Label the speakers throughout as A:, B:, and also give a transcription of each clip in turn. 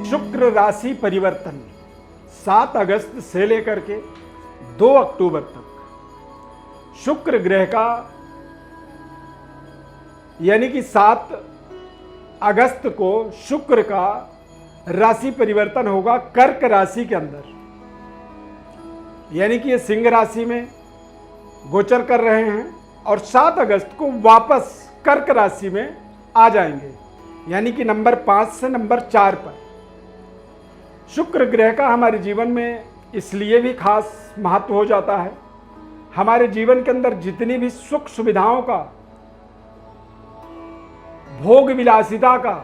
A: शुक्र राशि परिवर्तन 7 अगस्त से लेकर के 2 अक्टूबर तक शुक्र ग्रह का यानी कि 7 अगस्त को शुक्र का राशि परिवर्तन होगा कर्क राशि के अंदर, यानी कि ये सिंह राशि में गोचर कर रहे हैं और 7 अगस्त को वापस कर्क राशि में आ जाएंगे, यानी कि नंबर 5 से नंबर 4 पर। शुक्र ग्रह का हमारे जीवन में इसलिए भी खास महत्व हो जाता है, हमारे जीवन के अंदर जितनी भी सुख सुविधाओं का, भोग विलासिता का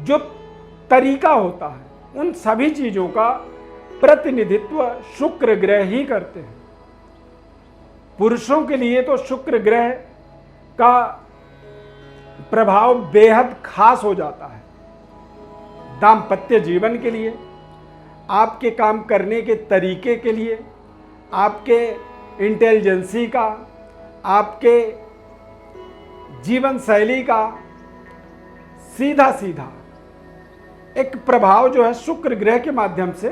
A: जो तरीका होता है, उन सभी चीजों का प्रतिनिधित्व शुक्र ग्रह ही करते हैं। पुरुषों के लिए तो शुक्र ग्रह का प्रभाव बेहद खास हो जाता है। दाम्पत्य जीवन के लिए, आपके काम करने के तरीके के लिए, आपके इंटेलिजेंसी का, आपके जीवन शैली का सीधा सीधा एक प्रभाव जो है शुक्र ग्रह के माध्यम से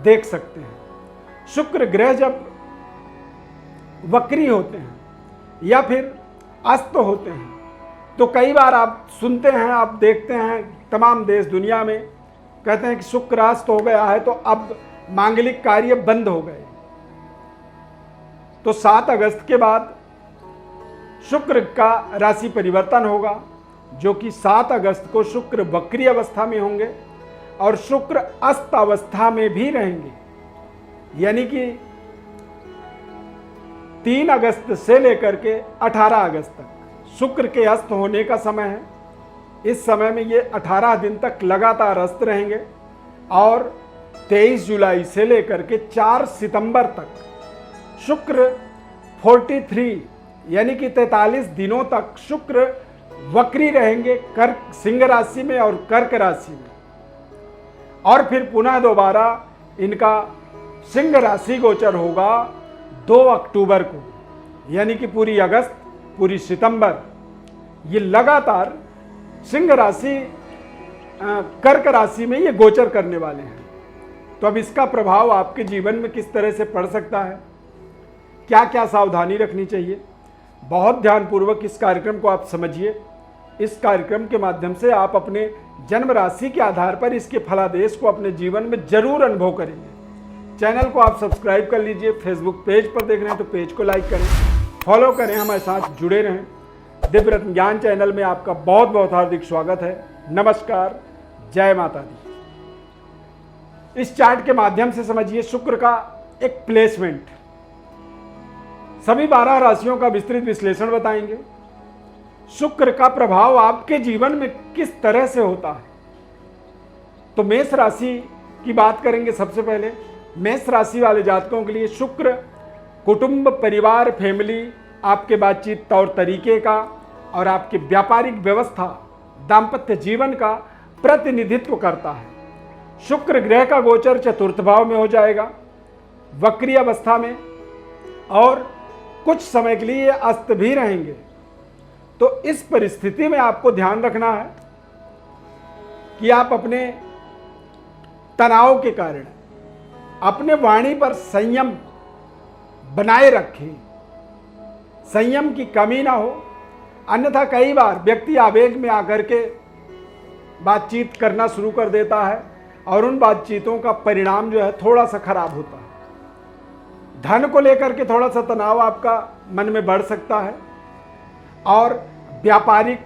A: देख सकते हैं। शुक्र ग्रह जब वक्री होते हैं या फिर अस्त होते हैं तो कई बार आप सुनते हैं, आप देखते हैं, तमाम देश दुनिया में कहते हैं कि शुक्र अस्त हो गया है तो अब मांगलिक कार्य बंद हो गए। तो 7 अगस्त के बाद शुक्र का राशि परिवर्तन होगा, जो कि 7 अगस्त को शुक्र वक्री अवस्था में होंगे और शुक्र अस्त अवस्था में भी रहेंगे, यानी कि 3 अगस्त से लेकर के 18 अगस्त तक शुक्र के अस्त होने का समय है। इस समय में ये 18 दिन तक लगातार अस्त रहेंगे और 23 जुलाई से लेकर के 4 सितंबर तक शुक्र 43 यानी कि 43 दिनों तक शुक्र वक्री रहेंगे कर्क सिंह राशि में और कर्क राशि में, और फिर पुनः दोबारा इनका सिंह राशि गोचर होगा 2 अक्टूबर को, यानी कि पूरी अगस्त पूरी सितंबर ये लगातार सिंह राशि कर्क राशि में ये गोचर करने वाले हैं। तो अब इसका प्रभाव आपके जीवन में किस तरह से पड़ सकता है, क्या क्या सावधानी रखनी चाहिए, बहुत ध्यानपूर्वक इस कार्यक्रम को आप समझिए। इस कार्यक्रम के माध्यम से आप अपने जन्म राशि के आधार पर इसके फलादेश को अपने जीवन में जरूर अनुभव करेंगे। चैनल को आप सब्सक्राइब कर लीजिए, फेसबुक पेज पर देख रहे हैं तो पेज को लाइक करें, फॉलो करें, हमारे साथ जुड़े रहें। दिव्य रत्न ज्ञान चैनल में आपका बहुत बहुत हार्दिक स्वागत है। नमस्कार, जय माता दी। इस चार्ट के माध्यम से समझिए शुक्र का एक प्लेसमेंट, सभी 12 राशियों का विस्तृत विश्लेषण बताएंगे। शुक्र का प्रभाव आपके जीवन में किस तरह से होता है। तो मेष राशि की बात करेंगे। सबसे पहले मेष राशि वाले जातकों के लिए शुक्र कुटुंब, परिवार, फैमिली, आपके बातचीत तौर तरीके का और आपके व्यापारिक व्यवस्था, दाम्पत्य जीवन का प्रतिनिधित्व करता है। शुक्र ग्रह का गोचर चतुर्थ भाव में हो जाएगा वक्री अवस्था में, और कुछ समय के लिए अस्त भी रहेंगे। तो इस परिस्थिति में आपको ध्यान रखना है कि आप अपने तनाव के कारण अपने वाणी पर संयम बनाए रखें, संयम की कमी ना हो। अन्यथा कई बार व्यक्ति आवेग में आकर के बातचीत करना शुरू कर देता है और उन बातचीतों का परिणाम जो है थोड़ा सा खराब होता है। धन को लेकर के थोड़ा सा तनाव आपका मन में बढ़ सकता है और व्यापारिक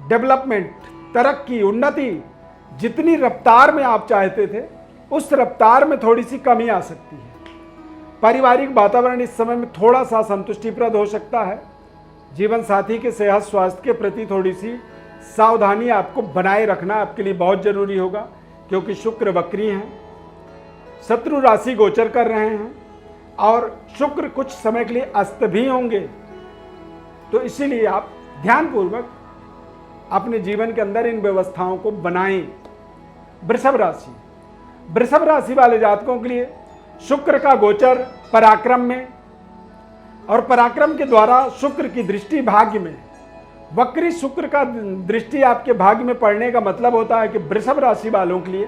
A: डेवलपमेंट, तरक्की, उन्नति जितनी रफ्तार में आप चाहते थे उस रफ्तार में थोड़ी सी कमी आ सकती है। पारिवारिक वातावरण इस समय में थोड़ा सा संतुष्टिप्रद हो सकता है। जीवन साथी के सेहत स्वास्थ्य के प्रति थोड़ी सी सावधानी आपको बनाए रखना आपके लिए बहुत जरूरी होगा, क्योंकि शुक्र वक्री हैं, शत्रु राशि गोचर कर रहे हैं और शुक्र कुछ समय के लिए अस्त भी होंगे। तो इसीलिए आप ध्यानपूर्वक अपने जीवन के अंदर इन व्यवस्थाओं को बनाएं। वृषभ राशि, वृषभ राशि वाले जातकों के लिए शुक्र का गोचर पराक्रम में, और पराक्रम के द्वारा शुक्र की दृष्टि भाग्य में, वक्री शुक्र का दृष्टि आपके भाग्य में पड़ने का मतलब होता है कि वृषभ राशि वालों के लिए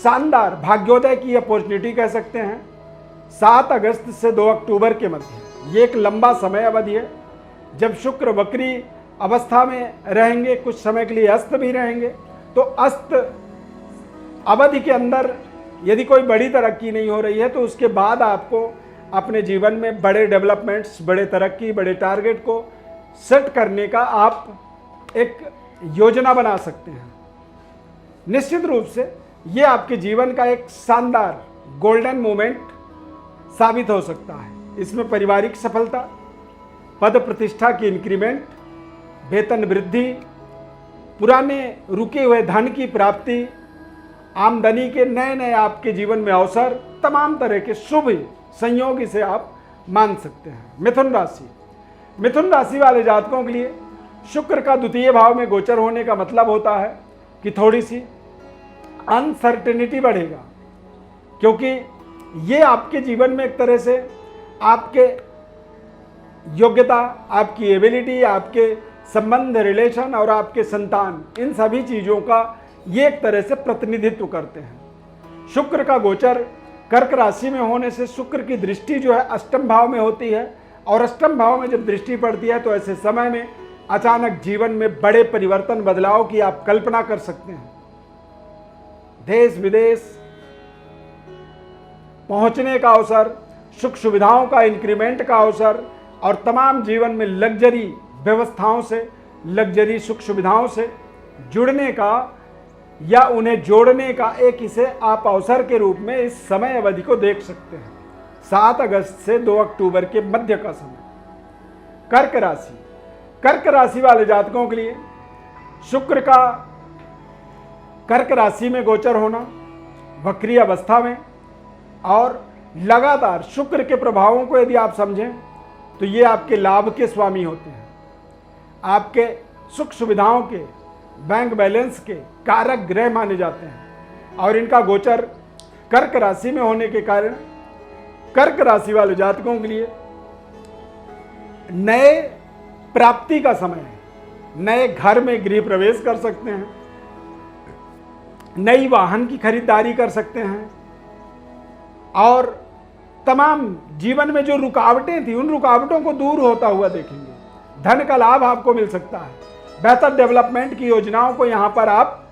A: शानदार भाग्योदय की अपॉर्चुनिटी कह सकते हैं। 7 अगस्त से 2 अक्टूबर के मध्य ये एक लंबा समय अवधि है जब शुक्र वक्री अवस्था में रहेंगे, कुछ समय के लिए अस्त भी रहेंगे। तो अस्त अवधि के अंदर यदि कोई बड़ी तरक्की नहीं हो रही है तो उसके बाद आपको अपने जीवन में बड़े डेवलपमेंट्स, बड़े तरक्की, बड़े टारगेट को सेट करने का आप एक योजना बना सकते हैं। निश्चित रूप से ये आपके जीवन का एक शानदार गोल्डन मोमेंट साबित हो सकता है। इसमें पारिवारिक सफलता, पद प्रतिष्ठा की इंक्रीमेंट, वेतन वृद्धि, पुराने रुके हुए धन की प्राप्ति, आमदनी के नए नए आपके जीवन में अवसर, तमाम तरह के शुभ संयोग इसे आप मान सकते हैं। मिथुन राशि वाले जातकों के लिए शुक्र का द्वितीय भाव में गोचर होने का मतलब होता है कि थोड़ी सी अनसर्टेनिटी बढ़ेगा, क्योंकि ये आपके जीवन में एक तरह से आपके योग्यता, आपकी एबिलिटी, आपके संबंध, रिलेशन और आपके संतान, इन सभी चीज़ों का ये एक तरह से प्रतिनिधित्व करते हैं। शुक्र का गोचर कर्क राशि में होने से शुक्र की दृष्टि जो है अष्टम भाव में होती है, और अष्टम भाव में जब दृष्टि पड़ती है तो ऐसे समय में अचानक जीवन में बड़े परिवर्तन, बदलाव की आप कल्पना कर सकते हैं। देश विदेश पहुंचने का अवसर, सुख सुविधाओं का इंक्रीमेंट का अवसर, और तमाम जीवन में लग्जरी व्यवस्थाओं से, लग्जरी सुख सुविधाओं से जुड़ने का या उन्हें जोड़ने का एक इसे आप अवसर के रूप में इस समय अवधि को देख सकते हैं। 7 अगस्त से 2 अक्टूबर के मध्य का समय। कर्क राशि वाले जातकों के लिए शुक्र का कर्क राशि में गोचर होना, वक्री अवस्था में, और लगातार शुक्र के प्रभावों को यदि आप समझें तो ये आपके लाभ के स्वामी होते हैं, आपके सुख सुविधाओं के, बैंक बैलेंस के कारक ग्रह माने जाते हैं। और इनका गोचर कर्क राशि में होने के कारण कर्क राशि वाले जातकों के लिए नए प्राप्ति का समय है। नए घर में गृह प्रवेश कर सकते हैं, नई वाहन की खरीदारी कर सकते हैं, और तमाम जीवन में जो रुकावटें थी उन रुकावटों को दूर होता हुआ देखेंगे। धन का लाभ आपको मिल सकता है। बेहतर डेवलपमेंट की योजनाओं को यहाँ पर आप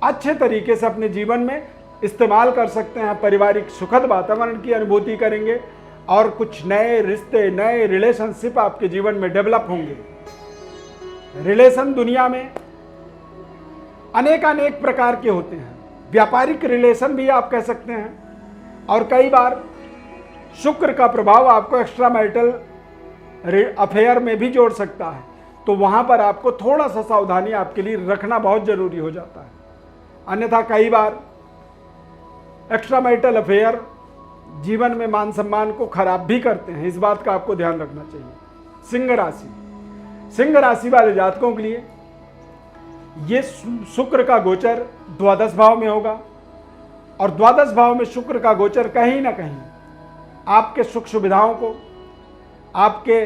A: अच्छे तरीके से अपने जीवन में इस्तेमाल कर सकते हैं। पारिवारिक सुखद वातावरण की अनुभूति करेंगे और कुछ नए रिश्ते, नए रिलेशनशिप आपके जीवन में डेवलप होंगे। रिलेशन दुनिया में अनेक प्रकार के होते हैं। व्यापारिक रिलेशन भी आप कह सकते हैं, और कई बार शुक्र का प्रभाव आपको एक्स्ट्रा मैरिटल अफेयर में भी जोड़ सकता है। तो वहां पर आपको थोड़ा सा सावधानी आपके लिए रखना बहुत जरूरी हो जाता है। अन्यथा कई बार एक्स्ट्रा मैरिटल अफेयर जीवन में मान सम्मान को खराब भी करते हैं। इस बात का आपको ध्यान रखना चाहिए। सिंह राशि वाले जातकों के लिए ये शुक्र का गोचर द्वादश भाव में होगा, और द्वादश भाव में शुक्र का गोचर कहीं ना कहीं आपके सुख सुविधाओं को, आपके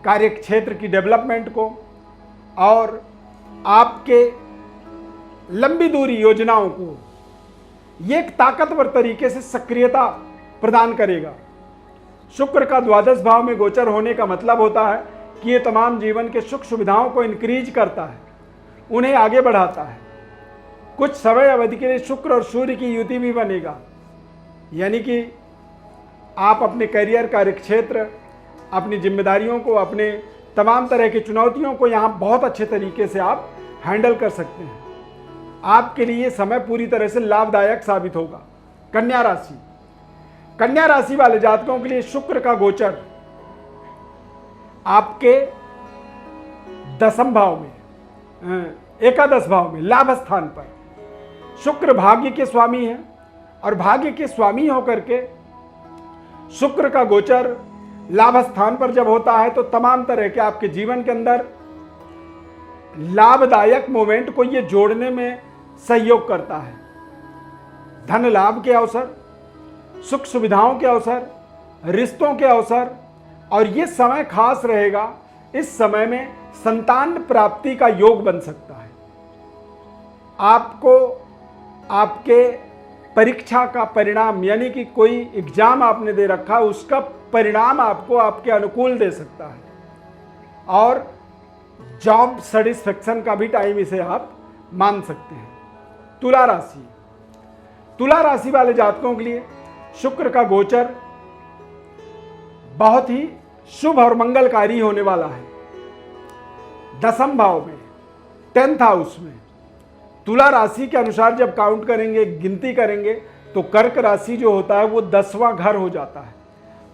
A: कार्य क्षेत्र की डेवलपमेंट को, और आपके लंबी दूरी योजनाओं को ये एक ताकतवर तरीके से सक्रियता प्रदान करेगा। शुक्र का द्वादश भाव में गोचर होने का मतलब होता है कि ये तमाम जीवन के सुख सुविधाओं को इंक्रीज करता है, उन्हें आगे बढ़ाता है। कुछ समय अवधि के लिए शुक्र और सूर्य की युति भी बनेगा, यानी कि आप अपने करियर, कार्यक्षेत्र, अपनी जिम्मेदारियों को, अपने तमाम तरह की चुनौतियों को यहाँ बहुत अच्छे तरीके से आप हैंडल कर सकते हैं। आपके लिए समय पूरी तरह से लाभदायक साबित होगा। कन्या राशि वाले जातकों के लिए शुक्र का गोचर आपके दसम भाव में, एकादश भाव में, लाभ स्थान पर। शुक्र भाग्य के स्वामी हैं, और भाग्य के स्वामी होकर के शुक्र का गोचर लाभ स्थान पर जब होता है तो तमाम तरह के आपके जीवन के अंदर लाभदायक मोमेंट को ये जोड़ने में सहयोग करता है। धन लाभ के अवसर, सुख सुविधाओं के अवसर, रिश्तों के अवसर, और ये समय खास रहेगा इस समय में संतान प्राप्ति का योग बन सकता है। आपको आपके परीक्षा का परिणाम, यानी कि कोई एग्जाम आपने दे रखा, उसका परिणाम आपको आपके अनुकूल दे सकता है। और जॉब सेटिस्फेक्शन का भी टाइम इसे आप मान सकते हैं। तुला राशि, तुला राशि वाले जातकों के लिए शुक्र का गोचर बहुत ही शुभ और मंगलकारी होने वाला है। 10वें भाव में, 10th हाउस में, तुला राशि के अनुसार जब काउंट करेंगे, गिनती करेंगे, तो कर्क राशि जो होता है वो 10वां घर हो जाता है।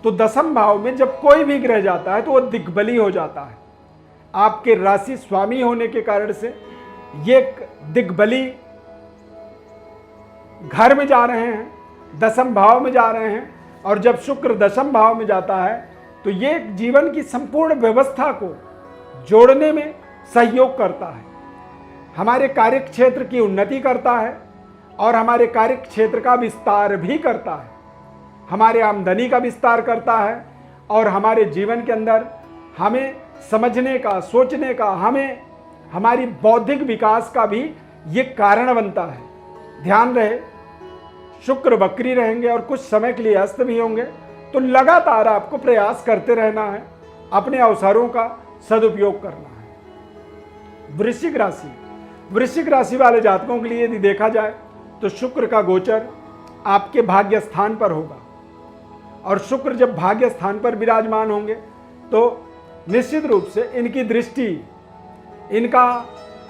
A: तो 10वें भाव में जब कोई भी ग्रह जाता है तो वो दिग्बली हो जाता है। आपके राशि स्वामी होने के कारण से ये दिग्बली घर में जा रहे हैं, 10वें भाव में जा रहे हैं। और जब शुक्र 10वें भाव में जाता है तो ये जीवन की संपूर्ण व्यवस्था को जोड़ने में सहयोग करता है, हमारे कार्य क्षेत्र की उन्नति करता है और हमारे कार्य क्षेत्र का विस्तार भी करता है, हमारे आमदनी का विस्तार करता है और हमारे जीवन के अंदर हमें समझने का, सोचने का, हमें हमारी बौद्धिक विकास का भी ये कारण बनता है। ध्यान रहे, शुक्र वक्री रहेंगे और कुछ समय के लिए अस्त भी होंगे, तो लगातार आपको प्रयास करते रहना है, अपने अवसरों का सदुपयोग करना है। वृश्चिक राशि, वृश्चिक राशि वाले जातकों के लिए यदि देखा जाए तो शुक्र का गोचर आपके भाग्य स्थान पर होगा। और शुक्र जब भाग्य स्थान पर विराजमान होंगे तो निश्चित रूप से इनकी दृष्टि, इनका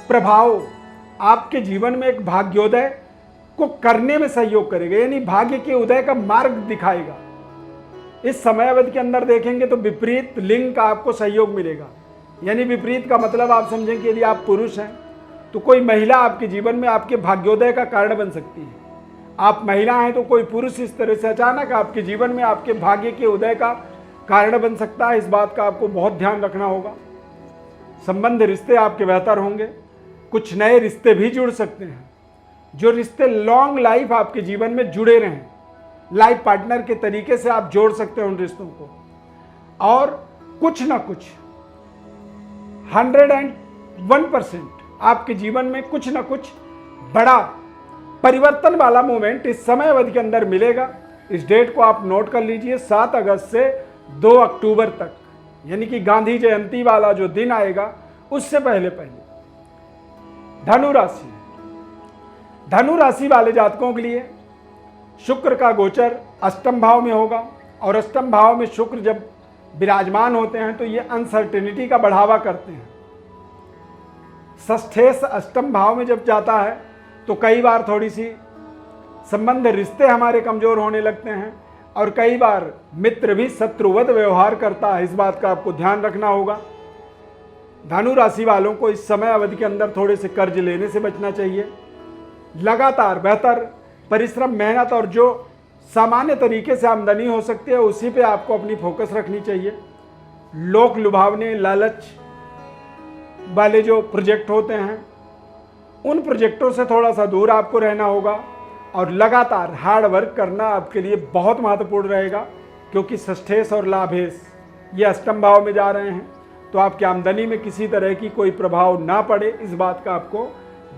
A: प्रभाव आपके जीवन में एक भाग्योदय को करने में सहयोग करेगा, यानी भाग्य के उदय का मार्ग दिखाएगा। इस समय अवधि के अंदर देखेंगे तो विपरीत लिंग का आपको सहयोग मिलेगा। यानी विपरीत का मतलब आप समझें कि यदि आप पुरुष हैं तो कोई महिला आपके जीवन में आपके भाग्योदय का कारण बन सकती है। आप महिला हैं तो कोई पुरुष इस तरह से अचानक आपके जीवन में आपके भाग्य के उदय का कारण बन सकता है। इस बात का आपको बहुत ध्यान रखना होगा। संबंध, रिश्ते आपके बेहतर होंगे, कुछ नए रिश्ते भी जुड़ सकते हैं। जो रिश्ते लॉन्ग लाइफ आपके जीवन में जुड़े रहें, लाइफ पार्टनर के तरीके से आप जोड़ सकते हैं उन रिश्तों को। और कुछ ना कुछ 101% आपके जीवन में कुछ ना कुछ बड़ा परिवर्तन वाला मोमेंट इस समय अवधि के अंदर मिलेगा। इस डेट को आप नोट कर लीजिए, 7 अगस्त से 2 अक्टूबर तक, यानी कि गांधी जयंती वाला जो दिन आएगा उससे पहले पहले। धनु राशि, धनु राशि वाले जातकों के लिए शुक्र का गोचर अष्टम भाव में होगा। और अष्टम भाव में शुक्र जब विराजमान होते हैं तो ये अनसर्टेनिटी का बढ़ावा करते हैं। षष्ठेश अष्टम भाव में जब जाता है तो कई बार थोड़ी सी संबंध, रिश्ते हमारे कमजोर होने लगते हैं और कई बार मित्र भी शत्रुवत व्यवहार करता है। इस बात का आपको ध्यान रखना होगा। धनु राशि वालों को इस समय अवधि के अंदर थोड़े से कर्ज लेने से बचना चाहिए। लगातार बेहतर परिश्रम, मेहनत और जो सामान्य तरीके से आमदनी हो सकती है उसी पे आपको अपनी फोकस रखनी चाहिए। लोक लुभावने, लालच वाले जो प्रोजेक्ट होते हैं उन प्रोजेक्टों से थोड़ा सा दूर आपको रहना होगा और लगातार हार्ड वर्क करना आपके लिए बहुत महत्वपूर्ण रहेगा। क्योंकि षष्ठेश और लाभेश ये अष्टम भाव में जा रहे हैं तो आपकी आमदनी में किसी तरह की कोई प्रभाव ना पड़े, इस बात का आपको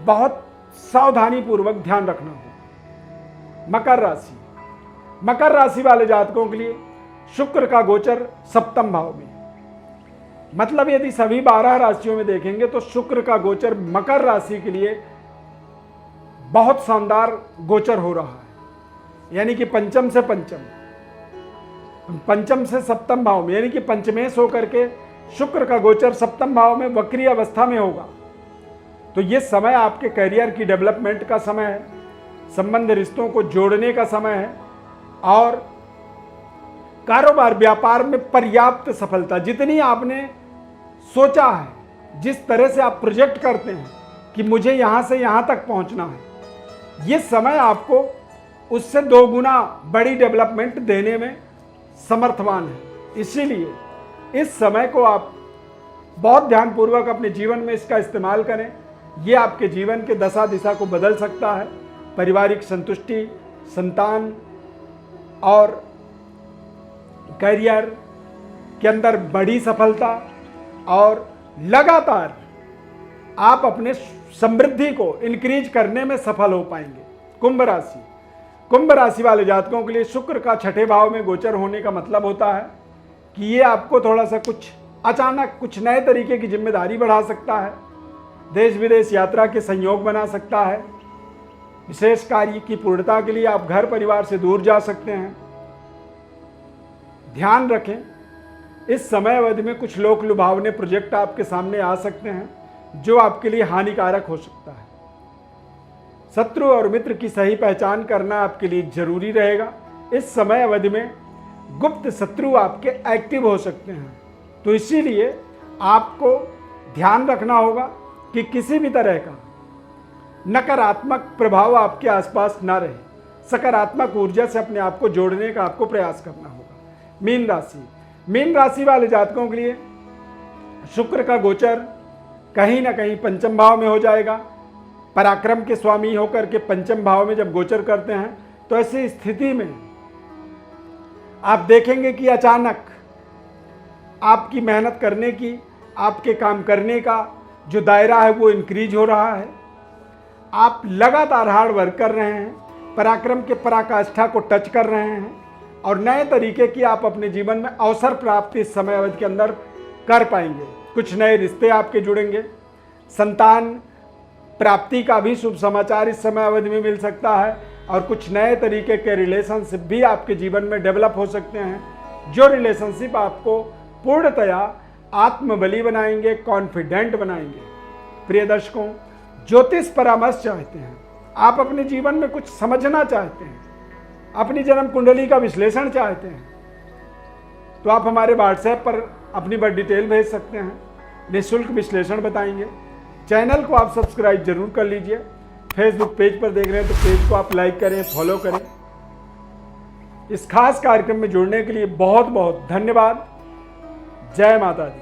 A: बहुत सावधानी पूर्वक ध्यान रखना होगा। मकर राशि, मकर राशि वाले जातकों के लिए शुक्र का गोचर सप्तम भाव में, मतलब यदि सभी 12 राशियों में देखेंगे तो शुक्र का गोचर मकर राशि के लिए बहुत शानदार गोचर हो रहा है। यानी कि पंचम से पंचम, पंचम से सप्तम भाव में, यानी कि पंचमेश होकर के शुक्र का गोचर सप्तम भाव में वक्री अवस्था में होगा। तो ये समय आपके करियर की डेवलपमेंट का समय है, संबंध रिश्तों को जोड़ने का समय है और कारोबार व्यापार में पर्याप्त सफलता, जितनी आपने सोचा है, जिस तरह से आप प्रोजेक्ट करते हैं कि मुझे यहाँ से यहाँ तक पहुँचना है, ये समय आपको उससे 2 गुना बड़ी डेवलपमेंट देने में समर्थवान है। इसीलिए इस समय को आप बहुत ध्यानपूर्वक अपने जीवन में इसका इस्तेमाल करें। ये आपके जीवन के दशा दिशा को बदल सकता है। पारिवारिक संतुष्टि, संतान और करियर के अंदर बड़ी सफलता और लगातार आप अपने समृद्धि को इंक्रीज करने में सफल हो पाएंगे। कुंभ राशि वाले जातकों के लिए शुक्र का छठे भाव में गोचर होने का मतलब होता है कि ये आपको थोड़ा सा अचानक कुछ नए तरीके की जिम्मेदारी बढ़ा सकता है, देश विदेश यात्रा के संयोग बना सकता है, विशेष कार्य की पूर्णता के लिए आप घर परिवार से दूर जा सकते हैं। ध्यान रखें, इस समय अवधि में कुछ लोक लुभावने प्रोजेक्ट आपके सामने आ सकते हैं जो आपके लिए हानिकारक हो सकता है। शत्रु और मित्र की सही पहचान करना आपके लिए जरूरी रहेगा। इस समय अवधि में गुप्त शत्रु आपके एक्टिव हो सकते हैं, तो इसीलिए आपको ध्यान रखना होगा कि किसी भी तरह का नकारात्मक प्रभाव आपके आसपास ना रहे। सकारात्मक ऊर्जा से अपने आप को जोड़ने का आपको प्रयास करना होगा। मीन राशि वाले जातकों के लिए शुक्र का गोचर कहीं ना कहीं पंचम भाव में हो जाएगा। पराक्रम के स्वामी होकर के पंचम भाव में जब गोचर करते हैं तो ऐसी स्थिति में आप देखेंगे कि अचानक आपकी मेहनत करने की, आपके काम करने का जो दायरा है वो इंक्रीज हो रहा है। आप लगातार हार्ड वर्क कर रहे हैं, पराक्रम के पराकाष्ठा को टच कर रहे हैं और नए तरीके की आप अपने जीवन में अवसर प्राप्ति इस समय अवधि के अंदर कर पाएंगे। कुछ नए रिश्ते आपके जुड़ेंगे, संतान प्राप्ति का भी शुभ समाचार इस समय अवधि में मिल सकता है और कुछ नए तरीके के रिलेशनशिप भी आपके जीवन में डेवलप हो सकते हैं, जो रिलेशनशिप आपको पूर्णतया आत्मबली बनाएंगे, कॉन्फिडेंट बनाएंगे। प्रिय दर्शकों, ज्योतिष परामर्श चाहते हैं, आप अपने जीवन में कुछ समझना चाहते हैं, अपनी जन्म कुंडली का विश्लेषण चाहते हैं, तो आप हमारे व्हाट्सएप पर अपनी बड़ी डिटेल भेज सकते हैं, निःशुल्क विश्लेषण बताएंगे। चैनल को आप सब्सक्राइब जरूर कर लीजिए। फेसबुक पेज पर देख रहे हैं तो पेज को आप लाइक करें, फॉलो करें। इस खास कार्यक्रम में जुड़ने के लिए बहुत बहुत धन्यवाद। जय माता दी।